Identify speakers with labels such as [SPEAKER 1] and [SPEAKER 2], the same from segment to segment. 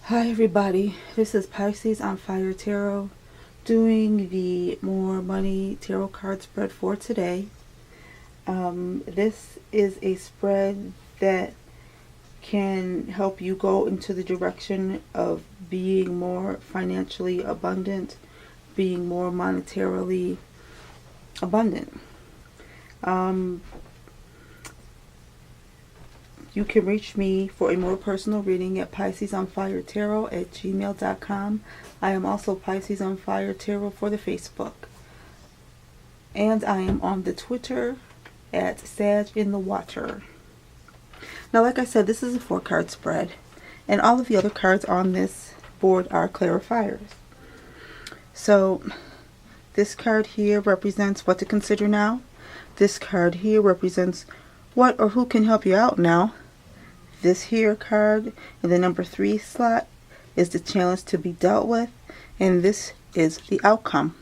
[SPEAKER 1] Hi everybody, this is Pisces on Fire Tarot doing the More Money Tarot card spread for today. This is a spread that can help you go into the direction of being more financially abundant, being more monetarily abundant. You can reach me for a more personal reading at piscesonfiretarot@gmail.com. I am also Pisces on Fire Tarot for the Facebook. And I am on the Twitter at Sag in the Water. Now, like I said, this is a 4-card spread. And all of the other cards on this board are clarifiers. So, this card here represents what to consider now. This card here represents what or who can help you out now. This here card in the number 3 slot is the challenge to be dealt with, and this is the outcome.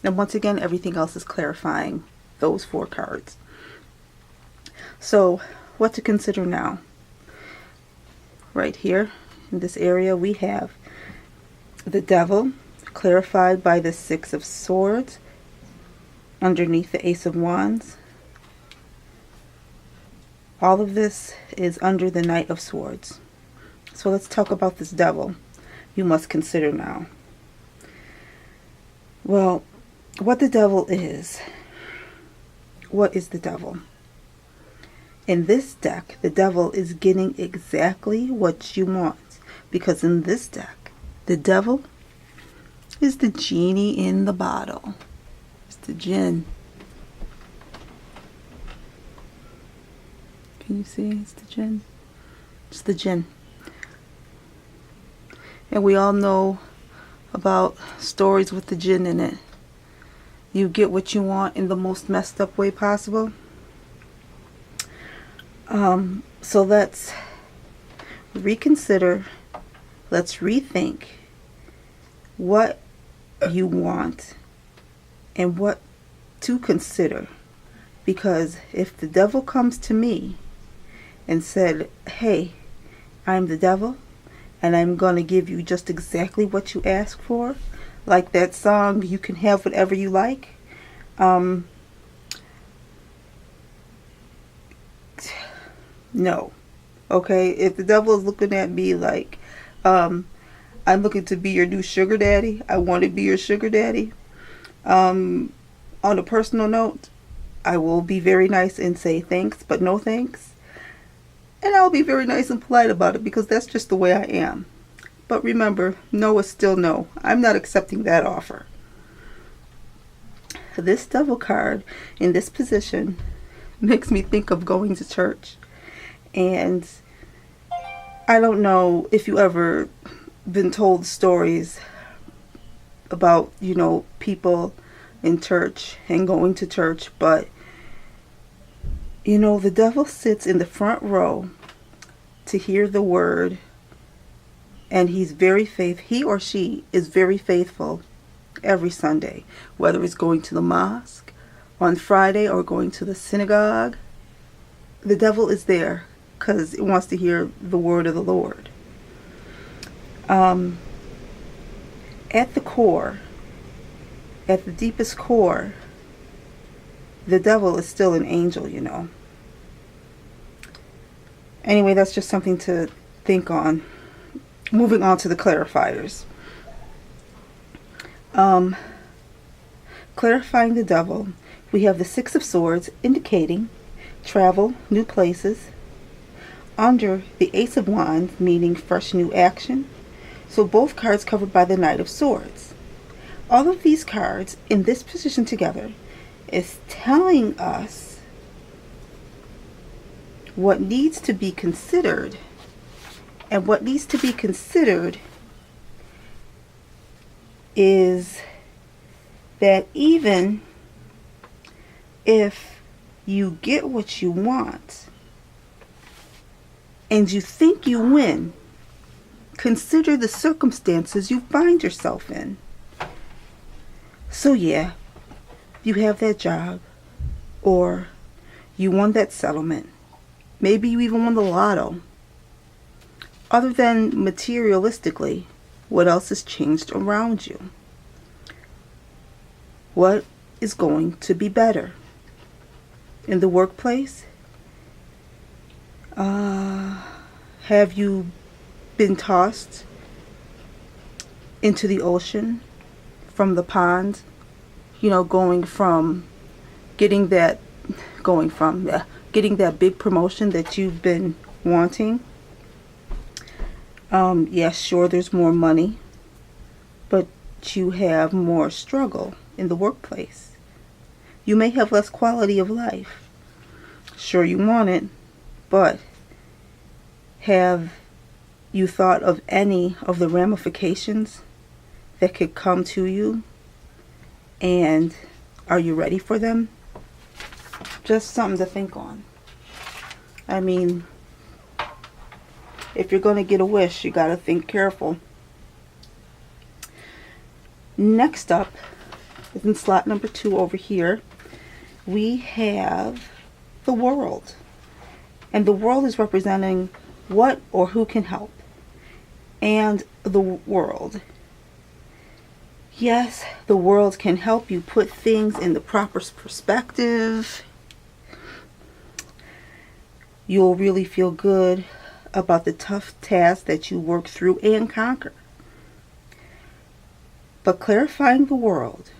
[SPEAKER 1] And once again, everything else is clarifying those 4 cards. So, what to consider now? Right here in this area, we have the Devil, clarified by the 6 of Swords, underneath the Ace of Wands. All of this is under the Knight of Swords. So let's talk about this Devil you must consider now. Well, what the Devil is. What is the Devil? In this deck, the Devil is getting exactly what you want. Because in this deck, the Devil is the genie in the bottle. It's the jinn. Can you see? It's the jinn. It's the jinn. And we all know about stories with the jinn in it. You get what you want in the most messed up way possible. So let's reconsider. Let's rethink what you want and what to consider. Because if the Devil comes to me and said, hey, I'm the Devil and I'm going to give you just exactly what you ask for, like that song, You Can Have Whatever You Like. No. Okay, if the Devil is looking at me like, I'm looking to be your new sugar daddy, I want to be your sugar daddy, on a personal note, I will be very nice and say thanks, but no thanks. And I'll be very nice and polite about it because that's just the way I am. But remember, no is still no. I'm not accepting that offer. This Devil card in this position makes me think of going to church. And I don't know if you ever been told stories about, people in church and going to church, but the Devil sits in the front row to hear the word, and he or she is very faithful every Sunday, whether it's going to the mosque on Friday or going to the synagogue. The Devil is there because it wants to hear the word of the Lord. At the core, at the deepest core, the Devil is still an angel, Anyway, that's just something to think on. Moving on to the clarifiers. Clarifying the Devil, we have the 6 of Swords indicating travel, new places. Under the Ace of Wands, meaning fresh new action. So both cards covered by the Knight of Swords. All of these cards in this position together is telling us what needs to be considered. And what needs to be considered is that even if you get what you want and you think you win, consider the circumstances you find yourself in. So yeah, you have that job, or you won that settlement. Maybe you even won the lotto. Other than materialistically, what else has changed around you? What is going to be better? In the workplace? Have you been tossed into the ocean from the pond? Going from getting that big promotion that you've been wanting. Yes, sure, there's more money, but you have more struggle in the workplace. You may have less quality of life. Sure, you want it, but have you thought of any of the ramifications that could come to you? And are you ready for them? Just something to think on. I mean, if you're going to get a wish, you got to think careful. Next up, in slot number 2 over here, we have the world. And the world is representing what or who can help. And the world. Yes, the world can help you put things in the proper perspective. You'll really feel good about the tough tasks that you work through and conquer. But clarifying the world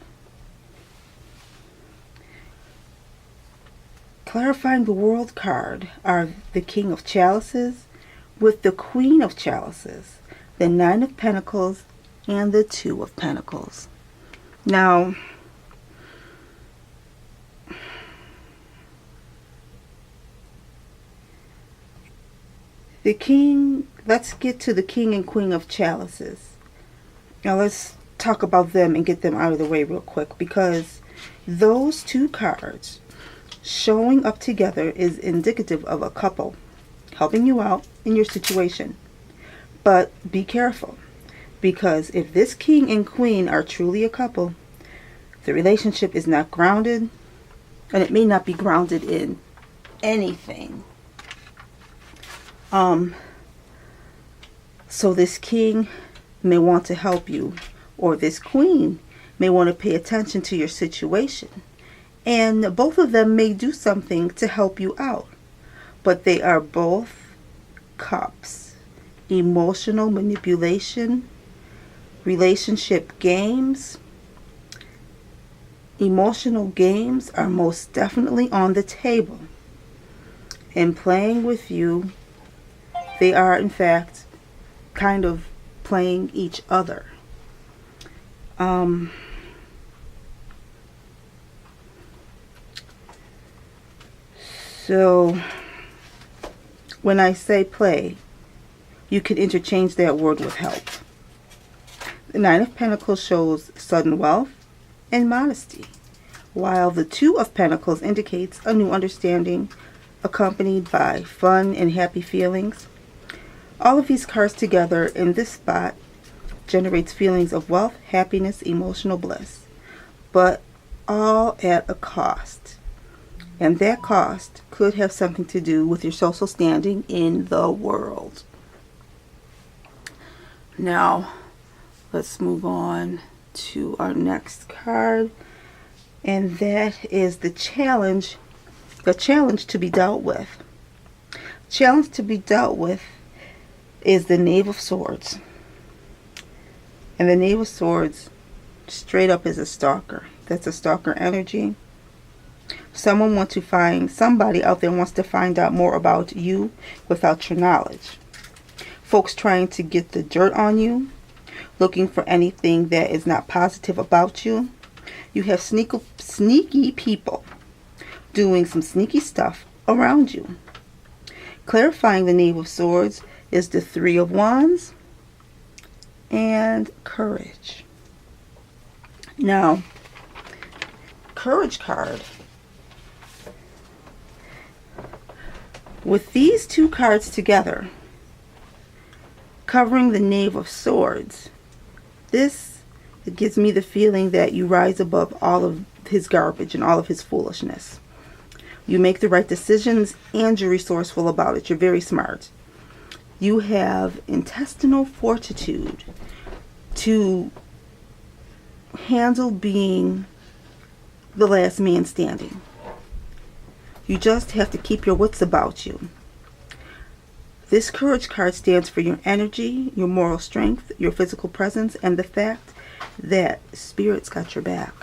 [SPEAKER 1] card are the King of Chalices with the Queen of Chalices, the Nine of Pentacles, and the Two of Pentacles. Now, let's get to the King and Queen of Chalices. Now let's talk about them and get them out of the way real quick, because those two cards showing up together is indicative of a couple helping you out in your situation. But be careful, because if this King and Queen are truly a couple, the relationship is not grounded, and it may not be grounded in anything. So this King may want to help you, or this Queen may want to pay attention to your situation. And both of them may do something to help you out. But they are both cups. Emotional manipulation, relationship games. Emotional games are most definitely on the table. And playing with you, they are in fact kind of playing each other. So when I say play, you can interchange that word with help. The Nine of Pentacles shows sudden wealth and modesty, while the Two of Pentacles indicates a new understanding accompanied by fun and happy feelings. All of these cards together in this spot generates feelings of wealth, happiness, emotional bliss, but all at a cost. And that cost could have something to do with your social standing in the world. Now, let's move on to our next card, and that is the challenge to be dealt with. Challenge to be dealt with is the Knave of Swords. And the Knave of Swords straight up is a stalker. That's a stalker energy. Somebody out there wants to find out more about you without your knowledge. Folks trying to get the dirt on you, looking for anything that is not positive about you. You have sneaky people doing some sneaky stuff around you. Clarifying the Knave of Swords is the Three of Wands and Courage. Now, Courage card. With these two cards together, covering the Knave of Swords, it gives me the feeling that you rise above all of his garbage and all of his foolishness. You make the right decisions and you're resourceful about it. You're very smart. You have intestinal fortitude to handle being the last man standing. You just have to keep your wits about you. This courage card stands for your energy, your moral strength, your physical presence, and the fact that Spirit's got your back.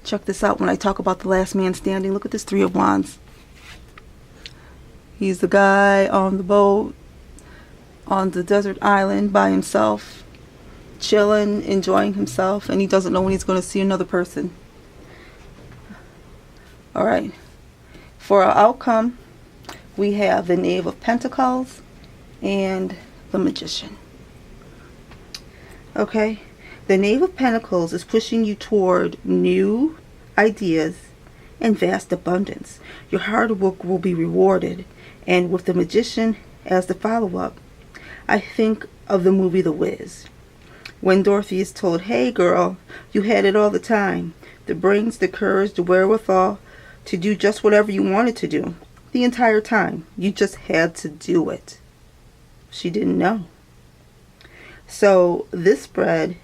[SPEAKER 1] Check this out when I talk about the last man standing. Look at this Three of Wands. He's the guy on the boat, on the desert island by himself, chilling, enjoying himself, and he doesn't know when he's going to see another person. Alright. For our outcome, we have the Knave of Pentacles and the Magician. Okay? The Knave of Pentacles is pushing you toward new ideas and vast abundance. Your hard work will be rewarded. And with the Magician as the follow-up, I think of the movie The Wiz. When Dorothy is told, hey girl, you had it all the time. The brains, the courage, the wherewithal to do just whatever you wanted to do. The entire time. You just had to do it. She didn't know. So this spread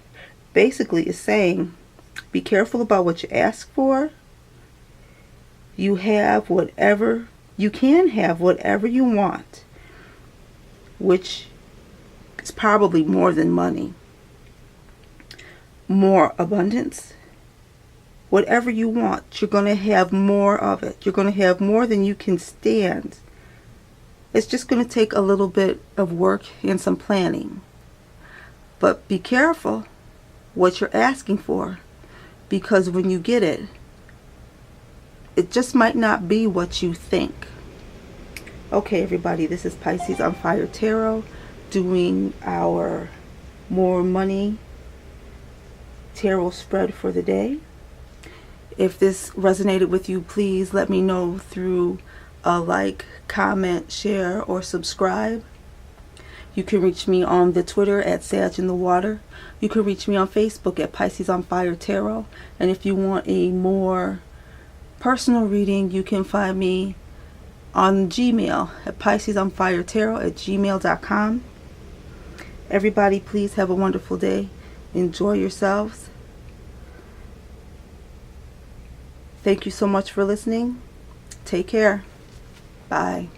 [SPEAKER 1] basically is saying, be careful about what you ask for. You have whatever, you can have whatever you want, which is probably more than money. More abundance. Whatever you want, you're going to have more of it. You're going to have more than you can stand. It's just going to take a little bit of work and some planning. But be careful what you're asking for, because when you get it, it just might not be what you think. Okay, everybody, this is Pisces on Fire Tarot doing our More Money Tarot spread for the day. If this resonated with you, please let me know through a like, comment, share, or subscribe. You can reach me on the Twitter at Sag in the Water. You can reach me on Facebook at Pisces on Fire Tarot. And if you want a more personal reading, you can find me on Gmail at piscesonfiretarot@gmail.com. Everybody, please have a wonderful day. Enjoy yourselves. Thank you so much for listening. Take care. Bye.